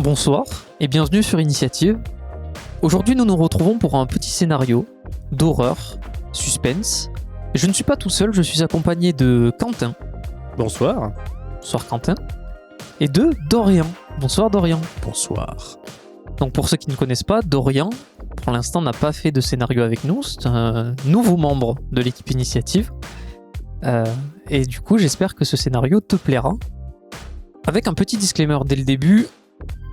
Bonsoir et bienvenue sur Initiative. Aujourd'hui, nous nous retrouvons pour un petit scénario d'horreur, suspense. Je ne suis pas tout seul, je suis accompagné de Quentin. Bonsoir. Bonsoir Quentin. Et de Dorian. Bonsoir Dorian. Bonsoir. Donc pour ceux qui ne connaissent pas, Dorian, pour l'instant, n'a pas fait de scénario avec nous. C'est un nouveau membre de l'équipe Initiative. Et du coup, j'espère que ce scénario te plaira. Avec un petit disclaimer dès le début,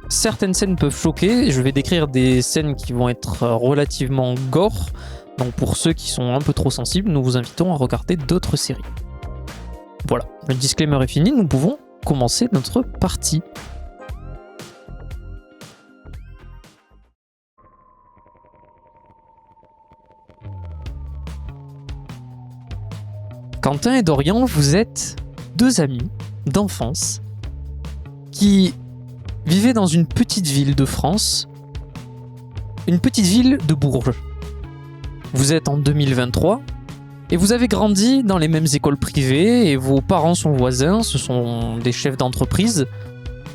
certaines scènes peuvent choquer. Je vais décrire des scènes qui vont être relativement gore. Donc pour ceux qui sont un peu trop sensibles, nous vous invitons à regarder d'autres séries. Voilà, le disclaimer est fini, nous pouvons commencer notre partie. Quentin et Dorian, vous êtes deux amis d'enfance qui vivaient dans une petite ville de France, une petite ville de Bourges. Vous êtes en 2023 et vous avez grandi dans les mêmes écoles privées et vos parents sont voisins, ce sont des chefs d'entreprise.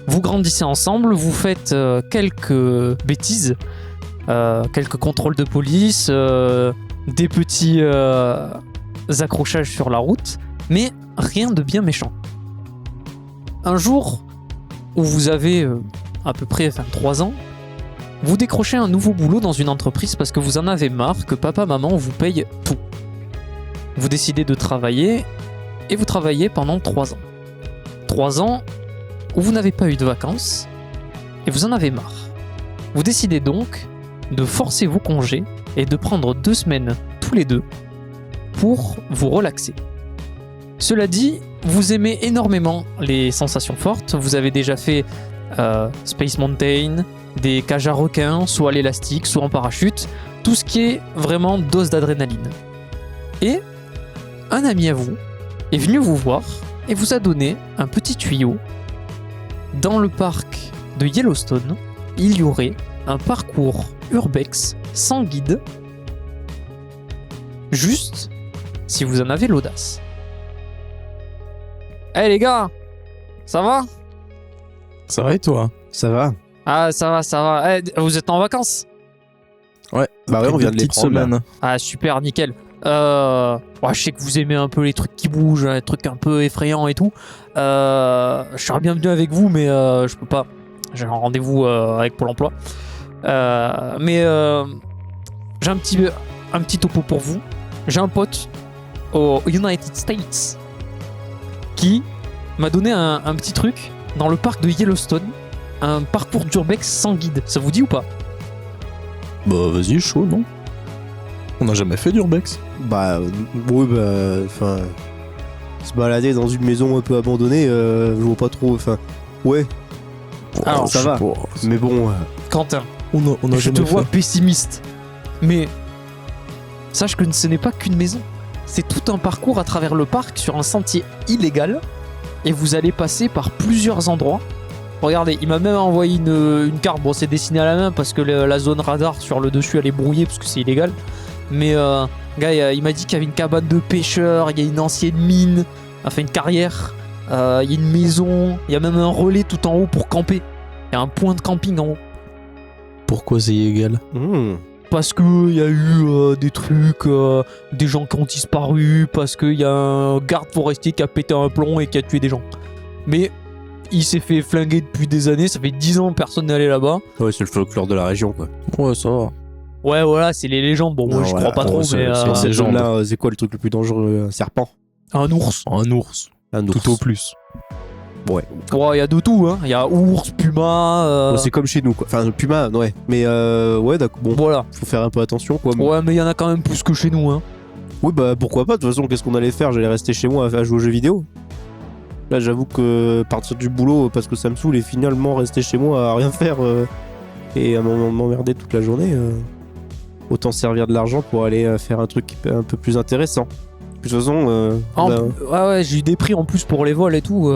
Vous grandissez ensemble, vous faites quelques bêtises, quelques contrôles de police, des petits accrochages sur la route, mais rien de bien méchant. Un jour où vous avez à peu près 23 ans, vous décrochez un nouveau boulot dans une entreprise parce que vous en avez marre que papa-maman vous paye tout. Vous décidez de travailler et vous travaillez pendant 3 ans. 3 ans où vous n'avez pas eu de vacances et vous en avez marre. Vous décidez donc de forcer vos congés et de prendre 2 semaines tous les deux pour vous relaxer. Cela dit, vous aimez énormément les sensations fortes. Vous avez déjà fait Space Mountain, des cages à requins, soit à l'élastique, soit en parachute. Tout ce qui est vraiment dose d'adrénaline. Et un ami à vous est venu vous voir et vous a donné un petit tuyau. Dans le parc de Yellowstone, il y aurait un parcours urbex sans guide, juste si vous en avez l'audace. Hey les gars, ça va? Ça va et toi? Ça va? Ah ça va. Hey, vous êtes en vacances? Ouais, bah ouais, on vient de les prendre. Semaine. Ah super, nickel. Je sais que vous aimez un peu les trucs qui bougent, les trucs un peu effrayants et tout. Je serais bien venu avec vous, mais je peux pas. J'ai un rendez-vous avec Pôle emploi. Mais j'ai un petit topo pour vous. J'ai un pote aux United States qui m'a donné un petit truc dans le parc de Yellowstone, un parcours d'urbex sans guide. Ça vous dit ou pas? Bah vas-y, chaud, non? On n'a jamais fait d'urbex. Bah, oui, enfin. Se balader dans une maison un peu abandonnée, je vois pas trop. Enfin, ouais. Alors, ça va. Mais bon. Quentin, On a je jamais te fait. vois pessimiste, mais sache que ce n'est pas qu'une maison. C'est tout un parcours à travers le parc sur un sentier illégal et vous allez passer par plusieurs endroits. Regardez, il m'a même envoyé une carte. Bon, c'est dessiné à la main parce que la zone radar sur le dessus elle est brouillée parce que c'est illégal. Mais gars, il m'a dit qu'il y avait une cabane de pêcheurs, il y a une ancienne mine, enfin une carrière, il y a une maison, il y a même un relais tout en haut pour camper. Il y a un point de camping en haut. Pourquoi c'est illégal? Parce qu'il y a eu des trucs, des gens qui ont disparu, parce qu'il y a un garde forestier qui a pété un plomb et qui a tué des gens. Mais il s'est fait flinguer depuis des années, ça fait 10 ans que personne n'est allé là-bas. Ouais, c'est le folklore de la région, quoi. Ouais, ça va. Ouais, voilà, c'est les légendes. Bon, moi, Non, je voilà, crois pas trop, c'est- mais c'est- Ces légende. gens-là, c'est quoi le truc le plus dangereux? Un serpent? un ours. Un ours. Un ours. Tout au plus. Ouais. Ouais, il y a de tout, hein. Il y a ours, puma. Bon, c'est comme chez nous, quoi. Enfin, le puma, ouais. Mais ouais, d'accord. Bon, Voilà. faut faire un peu attention, quoi. Ouais, mais il y en a quand même plus que chez nous, hein. Oui, bah pourquoi pas. De toute façon, qu'est-ce qu'on allait faire? J'allais rester chez moi à jouer aux jeux vidéo. Là, j'avoue que partir du boulot parce que ça me saoule et finalement rester chez moi à rien faire et à m'emmerder toute la journée, autant servir de l'argent pour aller faire un truc un peu plus intéressant. De toute façon, Ouais, j'ai eu des prix en plus pour les vols et tout.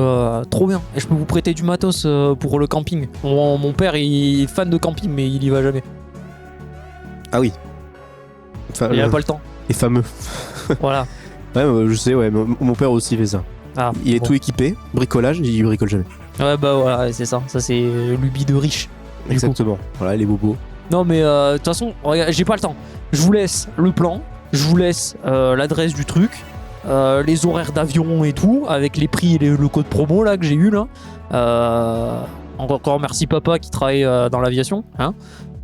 Trop bien. Et je peux vous prêter du matos pour le camping. Mon père, il est fan de camping, mais il y va jamais. ah oui. Enfin, Il a pas le temps. les fameux. Voilà. Ouais, je sais, ouais. Mon père aussi fait ça. Ah, Il est bon. tout équipé, bricolage, il bricole jamais. Ouais, bah voilà, c'est ça. Ça, c'est lubie de riche. Du coup. Exactement. Voilà, les bobos. Non, mais de toute façon, regarde, j'ai pas le temps. Je vous laisse le plan, je vous laisse l'adresse du truc, les horaires d'avion et tout, avec les prix et le code promo là que j'ai eu là. Encore merci papa qui travaille dans l'aviation. Hein.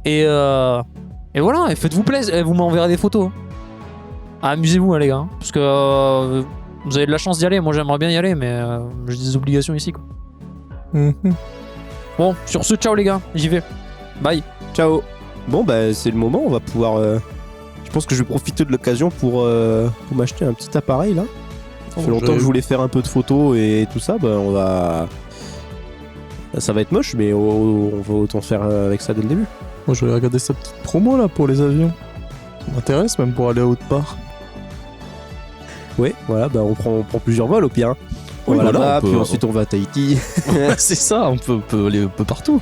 Et voilà, et faites-vous plaisir, et vous m'enverrez des photos. Amusez-vous, hein, les gars, hein, parce que vous avez de la chance d'y aller. Moi, j'aimerais bien y aller, mais j'ai des obligations ici, quoi. Bon, sur ce, ciao les gars, j'y vais. Bye. Ciao. Bon, bah, c'est le moment. On va pouvoir. Je pense que je vais profiter de l'occasion pour m'acheter un petit appareil là. Ça fait longtemps que je voulais faire un peu de photos et tout ça. Bah, on va. Ça va être moche, mais on va autant faire avec ça dès le début. Moi, je vais regarder sa petite promo là pour les avions. Ça m'intéresse même pour aller à autre part. Ouais, voilà, bah on prend plusieurs vols au pire. Hein. Oui, on va voilà, là-bas, on peut- puis ensuite on va à Tahiti. C'est ça, on peut aller un peu partout.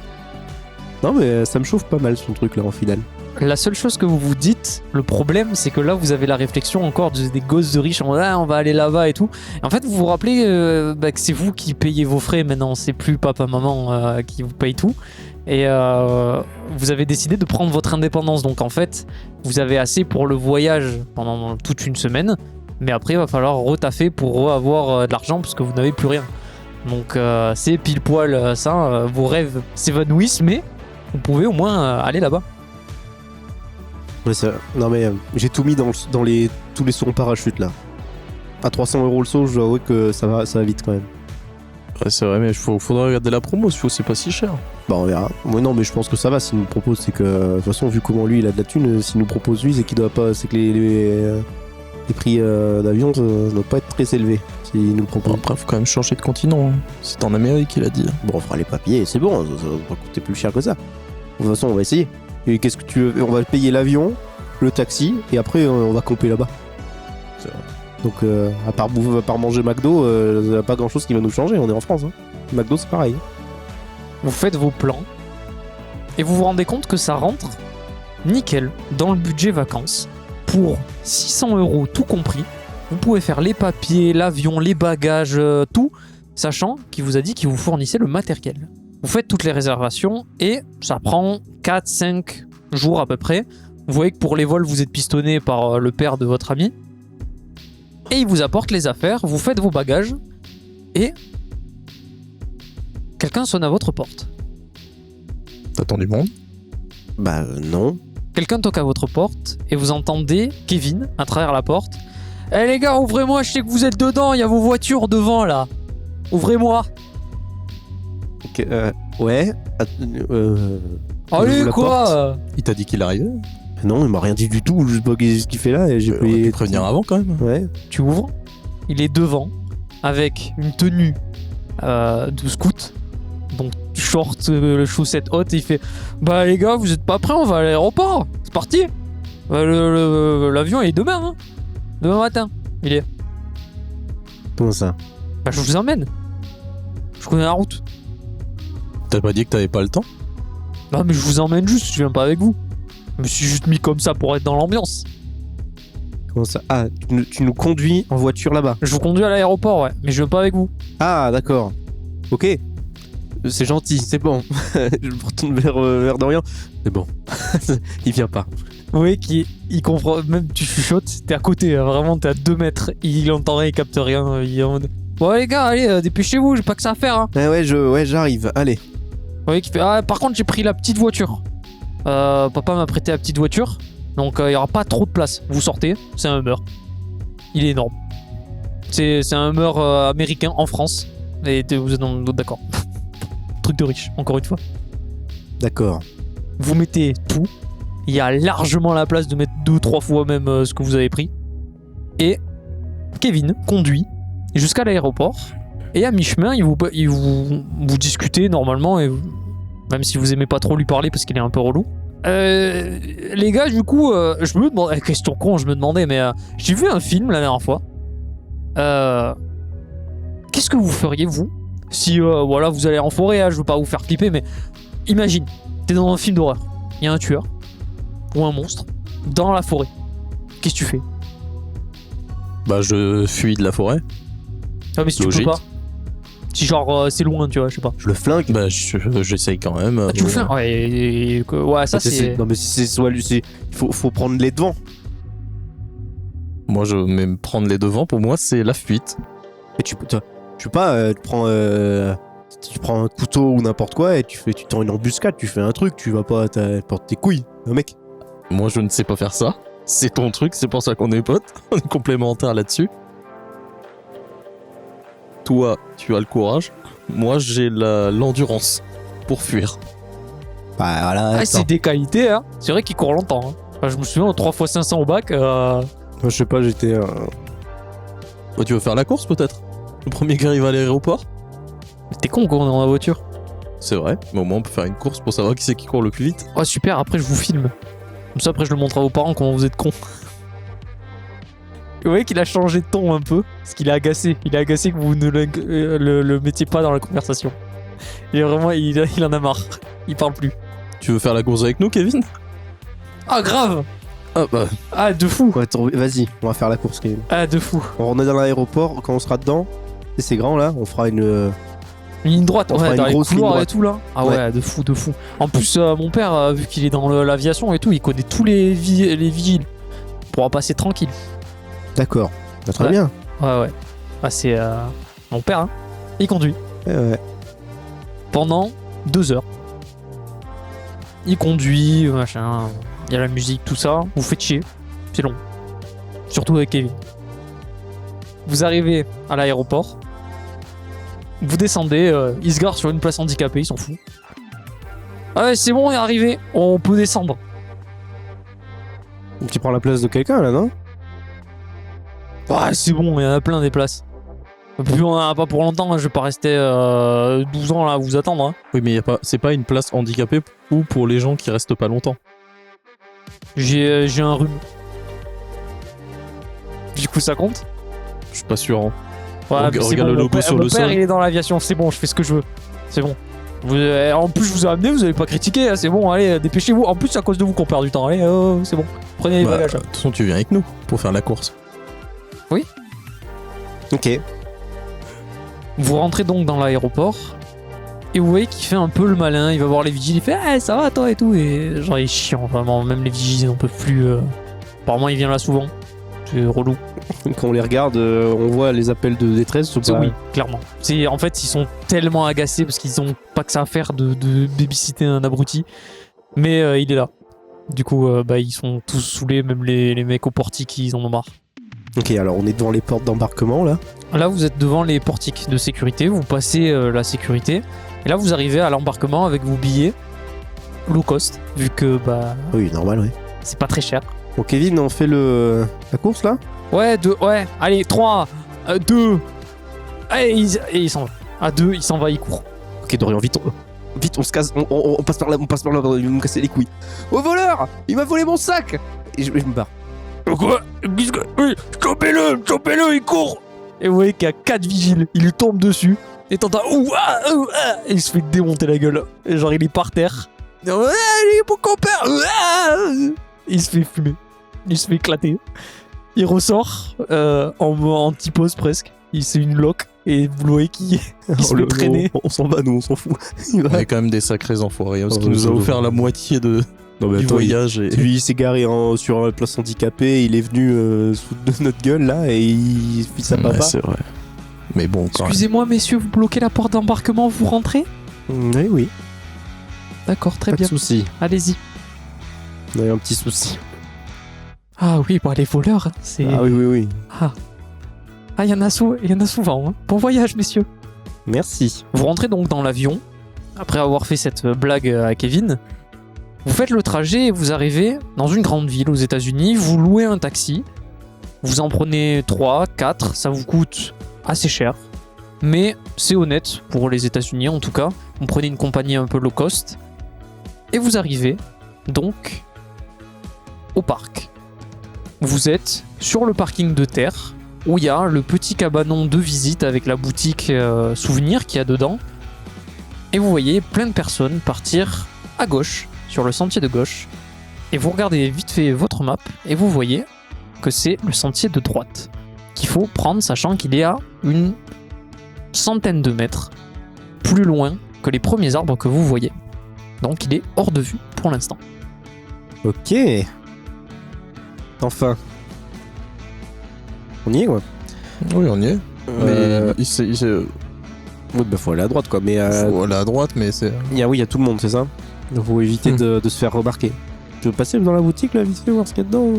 Non, mais ça me chauffe pas mal son truc là en finale. La seule chose que vous vous dites, le problème, c'est que là, vous avez la réflexion encore des gosses de riches. On va aller là-bas et tout. Et en fait, vous vous rappelez que c'est vous qui payez vos frais maintenant. C'est plus papa, maman qui vous paye tout. Et vous avez décidé de prendre votre indépendance. Donc en fait, vous avez assez pour le voyage pendant toute une semaine. Mais après, il va falloir retaffer pour avoir de l'argent parce que vous n'avez plus rien. Donc c'est pile poil ça. Vos rêves s'évanouissent, mais vous pouvez au moins aller là-bas. Ouais, non, mais j'ai tout mis dans tous les sauts en parachute là. À 300 € le saut, je dois avouer que ça va vite quand même. Ouais, c'est vrai, mais il faudra regarder la promo, c'est pas si cher. Bah, on verra. Ouais, non, mais je pense que ça va s'il nous propose. C'est que, de toute façon, vu comment lui il a de la thune, s'il nous propose lui, c'est qu'il doit pas. C'est que les prix d'avion ça doit pas être très élevés. S'il nous le propose. Bon, après, faut quand même changer de continent. Hein. C'est en Amérique, il a dit. Bon, on fera les papiers, c'est bon, ça va pas coûter plus cher que ça. De toute façon, on va essayer. Et qu'est-ce que tu veux? On va payer l'avion, le taxi, et après on va camper là-bas. C'est vrai. Donc, à part manger McDo, il n'y a pas grand-chose qui va nous changer. On est en France. Hein. McDo, c'est pareil. Vous faites vos plans et vous vous rendez compte que ça rentre nickel dans le budget vacances. Pour 600 € tout compris, vous pouvez faire les papiers, l'avion, les bagages, tout, sachant qu'il vous a dit qu'il vous fournissait le matériel. Vous faites toutes les réservations et ça prend 4-5 jours à peu près. Vous voyez que pour les vols, vous êtes pistonné par le père de votre ami. Et il vous apporte les affaires, vous faites vos bagages et quelqu'un sonne à votre porte. T'attends du monde? Bah, non. Quelqu'un toque à votre porte et vous entendez Kevin à travers la porte. Eh les gars, ouvrez-moi, je sais que vous êtes dedans, il y a vos voitures devant là. Ouvrez-moi. Ok, ouais. Allez Ouvre la quoi. Il t'a dit qu'il arrivait? Non, il m'a rien dit du tout. Je sais pas ce qu'il fait là. Et j'ai J'ai pu prévenir avant quand même. Ouais. Tu ouvres, il est devant avec une tenue de scout. Donc short, chaussettes hautes et il fait bah les gars, vous êtes pas prêts, on va à l'aéroport. C'est parti. L'avion est demain hein. Demain matin. Il est. Comment ça? Bah je vous emmène. Je connais la route. T'as pas dit que t'avais pas le temps? Non mais je vous emmène juste, je viens pas avec vous. Je me suis juste mis comme ça pour être dans l'ambiance. Comment ça? Ah, tu nous conduis en voiture là-bas. Je vous conduis à l'aéroport, ouais, mais je viens pas avec vous. Ah, d'accord. Ok. C'est gentil, c'est bon. Je me retourne vers Dorian. C'est bon. Il vient pas. Oui, il comprend, même tu chuchotes, t'es à côté, hein, vraiment t'es à 2 mètres, il entend rien, il capte rien, il est en mode bon les gars, allez, dépêchez-vous, j'ai pas que ça à faire. Hein. Ouais, j'arrive. Allez. Oui, qui fait ah, par contre j'ai pris la petite voiture. Papa m'a prêté la petite voiture, donc il y aura pas trop de place. Vous sortez, c'est un Hummer. Il est énorme. C'est un Hummer américain en France. Et vous êtes d'accord. Truc de riche, encore une fois. D'accord. Vous mettez tout. Il y a largement la place de mettre 2-3 fois même ce que vous avez pris. Et Kevin conduit jusqu'à l'aéroport. Et à mi-chemin, vous discutez normalement. Et même si vous aimez pas trop lui parler parce qu'il est un peu relou. Les gars, du coup, je me demandais... Question con, je me demandais, mais j'ai vu un film la dernière fois. Qu'est-ce que vous feriez, vous, si voilà, vous allez en forêt, je veux pas vous faire flipper, mais imagine, t'es dans un film d'horreur. Il y a un tueur ou un monstre dans la forêt. Qu'est-ce que tu fais? Bah, je fuis de la forêt. Ah, mais si tu Logique. peux pas. Si genre c'est loin, tu vois, je sais pas. Je le flingue. Bah, j'essaye quand même. Ah, tu le fais? Ouais, ça c'est. Non, mais si c'est soit lui, il faut prendre les devants. Moi, même prendre les devants, pour moi, c'est la fuite. Et tu peux pas, tu prends un couteau ou n'importe quoi et tu tends une embuscade, tu fais un truc, tu vas pas porter tes couilles, mec. Moi, je ne sais pas faire ça. C'est ton truc, c'est pour ça qu'on est potes. On est complémentaires là-dessus. Toi, tu as le courage. Moi, j'ai l'endurance pour fuir. Bah voilà. Ah, c'est des qualités, hein. C'est vrai qu'il court longtemps. Hein. Enfin, je me souviens, 3 x 500 au bac. Moi, je sais pas, j'étais. Oh, tu veux faire la course peut-être? Le premier qui arrive à l'aéroport? T'es con quand on est dans la voiture. C'est vrai, mais au moins on peut faire une course pour savoir qui c'est qui court le plus vite. Oh super, après je vous filme. Comme ça après je le montre à vos parents comment vous êtes cons. Vous voyez qu'il a changé de ton un peu, parce qu'il est agacé. Il est agacé que vous ne le mettiez pas dans la conversation. Il est vraiment, il en a marre. Il parle plus. Tu veux faire la course avec nous, Kevin? Ah grave. Ah bah... Ah de fou. Ouais, vas-y, on va faire la course, Kevin. Ah de fou. On est dans l'aéroport, quand on sera dedans, et c'est grand là, on fera une ligne droite, on fera dans une les grosse couloirs ligne et tout là. Ah ouais, de fou, de fou. En plus, mon père, vu qu'il est dans l'aviation et tout, il connaît tous les vigiles. On pourra passer tranquille. D'accord. Bah, très Ouais. bien. Ouais. Ah, c'est mon père, hein. Il conduit. Ouais. Pendant 2 heures. Il conduit, machin. Il y a la musique, tout ça. Vous faites chier. C'est long. Surtout avec Kevin. Vous arrivez à l'aéroport. Vous descendez. Il se gare sur une place handicapée, il s'en fout. Ah ouais, c'est bon, on est arrivé. On peut descendre. Tu prends la place de quelqu'un là, non? Ah, c'est bon, il y en a plein des places. Puis on en a pas pour longtemps, hein. Je vais pas rester 12 ans là à vous attendre. Hein. Oui, mais c'est pas une place handicapée ou pour les gens qui restent pas longtemps. J'ai un rhume. Du coup, ça compte? Je suis pas sûr. Hein. Ouais, mais c'est regarde bon, le logo sur mon le père, sol. il est dans l'aviation, c'est bon, je fais ce que je veux. C'est bon. En plus, je vous ai amené, vous avez pas critiqué, hein, c'est bon, allez, dépêchez-vous. En plus, c'est à cause de vous qu'on perd du temps. Allez, c'est bon. Prenez les bagages. De toute façon, tu viens avec nous pour faire la course. Ok. Vous rentrez donc dans l'aéroport et vous voyez qu'il fait un peu le malin. Il va voir les vigiles, il fait hey, ça va toi et tout. Et genre, il est chiant vraiment. Même les vigiles n'en peuvent plus. Apparemment, il vient là souvent. C'est relou. Quand on les regarde, on voit les appels de détresse ou pas? Oui, clairement. En fait, ils sont tellement agacés parce qu'ils ont pas que ça à faire de babysitter un abruti. Mais il est là. Du coup, ils sont tous saoulés, même les mecs au portique, ils en ont marre. Ok, alors on est devant les portes d'embarquement là. Là, vous êtes devant les portiques de sécurité, vous passez la sécurité, et là, vous arrivez à l'embarquement avec vos billets low cost, vu que Oui, normal, oui. c'est pas très cher. Bon, Kevin, on fait la course là? Ouais, allez, 3, 2, allez, il s'en va. À 2, il s'en va, il court. Ok, Dorian, vite, on se casse, on passe par là, il va me casser les couilles. Au voleur! Il m'a volé mon sac! Et je me barre. Quoi? Chopez-le, il court! Et vous voyez qu'il y a 4 vigiles, il lui tombe dessus, et t'entends et il se fait démonter la gueule. Et genre, il est par terre. Il est mon compère! Il se fait fumer, il se fait éclater. Il ressort en petit pause presque. C'est une loque, et vous le voyez qui se fait traîner. On s'en va, nous, on s'en fout. On est quand même des sacrés enfoirés, hein, parce qu'il nous a offert la moitié du voyage. Lui, il s'est garé sur une place handicapée, il est venu sous de notre gueule là, et il fit sa papa. C'est vrai. Mais bon, quand Excusez-moi, messieurs, vous bloquez la porte d'embarquement, vous rentrez? Oui. D'accord, très Pas bien. de soucis. Allez-y. On a eu un petit souci. Ah oui, les voleurs, c'est... Ah oui. Ah, il y en a souvent. Hein. Bon voyage, messieurs. Merci. Vous rentrez donc dans l'avion, après avoir fait cette blague à Kevin. Vous faites le trajet et vous arrivez dans une grande ville aux États-Unis. Vous louez un taxi. Vous en prenez 3, 4. Ça vous coûte assez cher. Mais c'est honnête pour les États-Unis en tout cas. Vous prenez une compagnie un peu low cost. Et vous arrivez donc au parc. Vous êtes sur le parking de terre où il y a le petit cabanon de visite avec la boutique souvenir qu'il y a dedans. Et vous voyez plein de personnes partir à gauche, sur le sentier de gauche. Et vous regardez vite fait votre map et vous voyez que c'est le sentier de droite qu'il faut prendre, sachant qu'il est à une centaine de mètres plus loin que les premiers arbres que vous voyez. Donc il est hors de vue pour l'instant. Ok. Enfin. On y est, quoi. Oui, on y est. Mais il s'est... Oui, bah faut aller à droite, quoi. Mais Faut aller à droite, mais c'est... il y a tout le monde, c'est ça? Donc faut éviter de se faire remarquer. Tu veux passer dans la boutique, là, vite fait, voir ce qu'il y a dedans?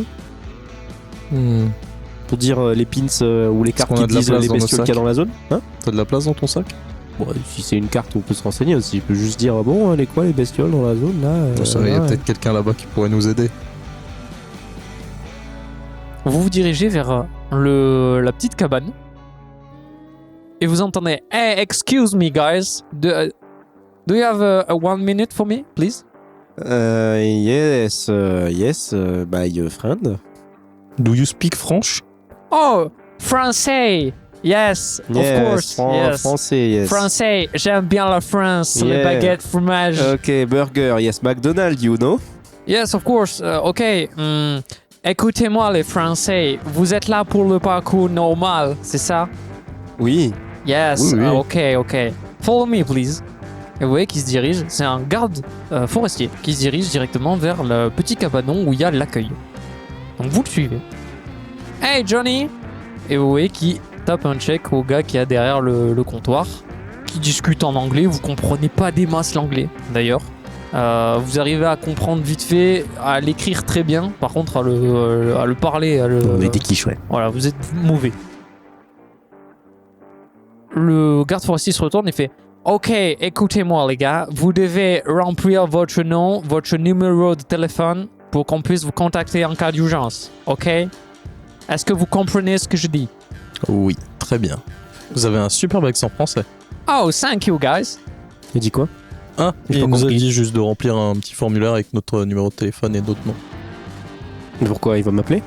Pour dire les pins ou les cartes qu'on qui a de la disent place les dans nos bestioles qu'il y a sacs dans la zone? Hein? T'as de la place dans ton sac? Bon, si c'est une carte, on peut se renseigner aussi. Je peux juste dire, bon, les quoi, les bestioles dans la zone, là? Il y a peut-être quelqu'un là-bas qui pourrait nous aider. Vous vous dirigez vers la petite cabane. Et vous entendez « Hey, excuse me, guys. Do you have a 1 minute for me, please? » Yes, my friend. Do you speak French? Oh, français. Yes, of course. Yes. Français, yes. Français, j'aime bien la France, les Yeah. baguettes, fromage. Ok, burger, yes, McDonald's, you know? Yes, of course. Ok. Écoutez-moi, les Français. Vous êtes là pour le parcours normal, c'est ça? Oui. Yes. Oui, oui. Ok. Follow me, please. Et vous voyez qu'il se dirige. C'est un garde forestier qui se dirige directement vers le petit cabanon où il y a l'accueil. Donc vous le suivez. Hey, Johnny. Et vous voyez qu'il tape un check au gars qui est derrière le comptoir, qui discute en anglais. Vous comprenez pas des masses l'anglais, d'ailleurs. Vous arrivez à comprendre vite fait, à l'écrire très bien. Par contre, à le parler, On est des quiches, ouais. voilà, vous êtes mauvais. Le garde forestier se retourne et fait « Ok, écoutez-moi les gars, vous devez remplir votre nom, votre numéro de téléphone pour qu'on puisse vous contacter en cas d'urgence. Ok? Est-ce que vous comprenez ce que je dis? Oui, très bien. Vous avez un superbe accent français. Oh, thank you guys. Il dit quoi? Ah, J'ai il pas nous a compris. dit juste de remplir un petit formulaire avec notre numéro de téléphone et d'autres noms. Pourquoi il va m'appeler?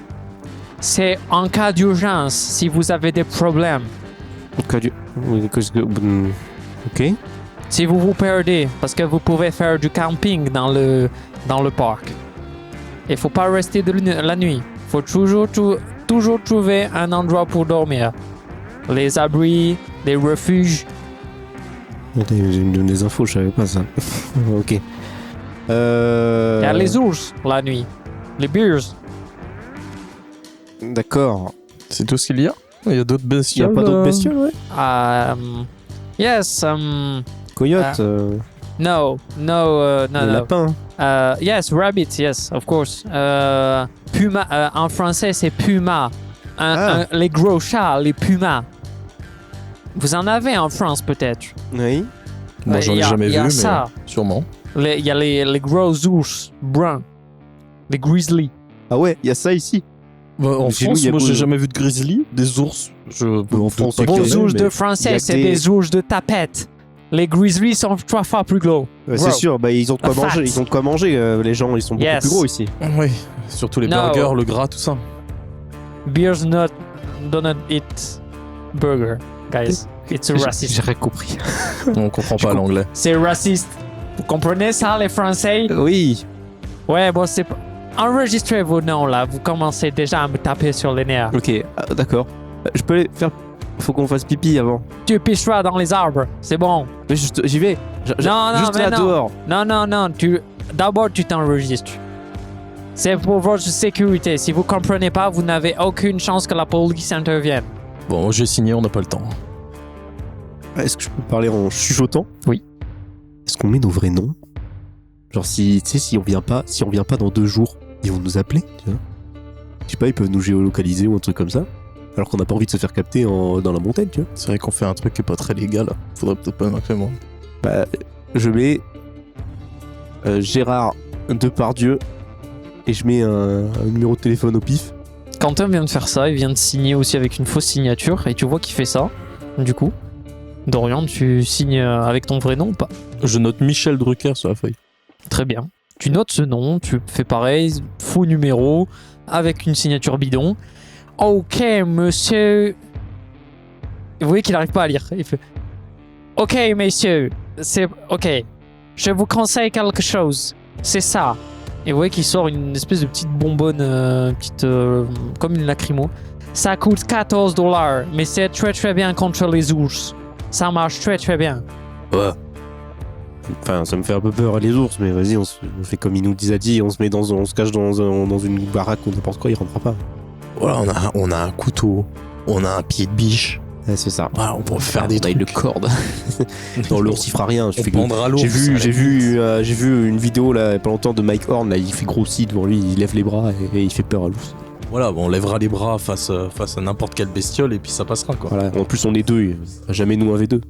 C'est en cas d'urgence si vous avez des problèmes. Ok. Si vous vous perdez, parce que vous pouvez faire du camping dans le parc. Il faut pas rester la nuit. Faut toujours trouver un endroit pour dormir. Les abris, les refuges. Il me donne des infos, je savais pas ça. Ok. Il y a les ours la nuit. Les bears. D'accord. C'est tout ce qu'il y a? Il y a d'autres Il y a bestioles? pas d'autres bestioles, ouais? Yes. Coyote, No. les lapins. Yes, rabbit. Yes, of course. Puma. En français, c'est puma. Les gros chats, les pumas. Vous en avez en France peut-être. Oui. Moi, j'en ai Il y a- jamais il vu, y a mais ça. sûrement. Il y a les gros ours bruns. Les grizzlies. Ah ouais, il y a ça ici. Bah, en Chez nous, France, il y a moi, beau- j'ai jamais vu de grizzly, des ours. En France, pas ok. Vos qu'il y en ait, ours mais- de il y français, a c'est des- des ours de tapette. Les grizzlies sont 3 fois plus gros. Ouais, Bro. c'est sûr, bah, ils ont de quoi Fat. manger. Ils ont de quoi manger. Les gens, ils sont beaucoup Yes. plus gros ici. Oui, surtout les No. burgers, le gras, tout ça. Bears do not eat burger, guys. It's racist. J'ai rien compris. On comprend pas l'anglais. C'est raciste. Vous comprenez ça, les Français? Oui. Ouais, bon, c'est pas... Enregistrez vos noms, là. Vous commencez déjà à me taper sur les nerfs. Ok, d'accord. Je peux aller faire. Faut qu'on fasse pipi avant. Tu pisseras dans les arbres. C'est bon. Mais j'y vais. Non, juste mais là non. dehors. Non. D'abord, tu t'enregistres. C'est pour votre sécurité. Si vous comprenez pas, vous n'avez aucune chance que la police intervienne. Bon, moi, j'ai signé, on n'a pas le temps. Est-ce que je peux parler en chuchotant? Oui. Est-ce qu'on met nos vrais noms? Genre si on vient pas dans 2 jours, ils vont nous appeler, tu vois. Je sais pas, ils peuvent nous géolocaliser ou un truc comme ça. Alors qu'on n'a pas envie de se faire capter dans la montagne, tu vois. C'est vrai qu'on fait un truc qui est pas très légal. Faudrait peut-être pas m'appeler moi. Bah, je mets Gérard Depardieu et je mets un numéro de téléphone au pif. Quentin vient de faire ça. Il vient de signer aussi avec une fausse signature. Et tu vois qu'il fait ça. Du coup, Dorian, tu signes avec ton vrai nom ou pas? Je note Michel Drucker sur la feuille. Très bien. Tu notes ce nom, tu fais pareil, faux numéro, avec une signature bidon. Ok, monsieur. Vous voyez qu'il n'arrive pas à lire. Il fait ok, messieurs, c'est ok. Je vous conseille quelque chose. C'est ça. Et vous voyez qu'il sort une espèce de petite bonbonne, comme une lacrymo. Ça coûte $14, mais c'est très très bien contre les ours. Ça marche très très bien. Ouais. Enfin, ça me fait un peu peur les ours, mais vas-y, on fait comme il nous a dit, on se cache dans une baraque ou n'importe quoi, il rentrera pas. Voilà, on a un couteau, on a un pied de biche. Ouais, c'est ça. Voilà, on pourrait faire des tailles trucs. de corde. Non, l'ours il fera rien. On pendra l'ours. J'ai vu une vidéo là, il y a pas longtemps de Mike Horn, là, il fait grossi devant lui, il lève les bras et il fait peur à l'ours. Voilà, bon, on lèvera les bras face à n'importe quelle bestiole et puis ça passera quoi. Voilà. En plus, on est deux, il y a jamais nous un V2.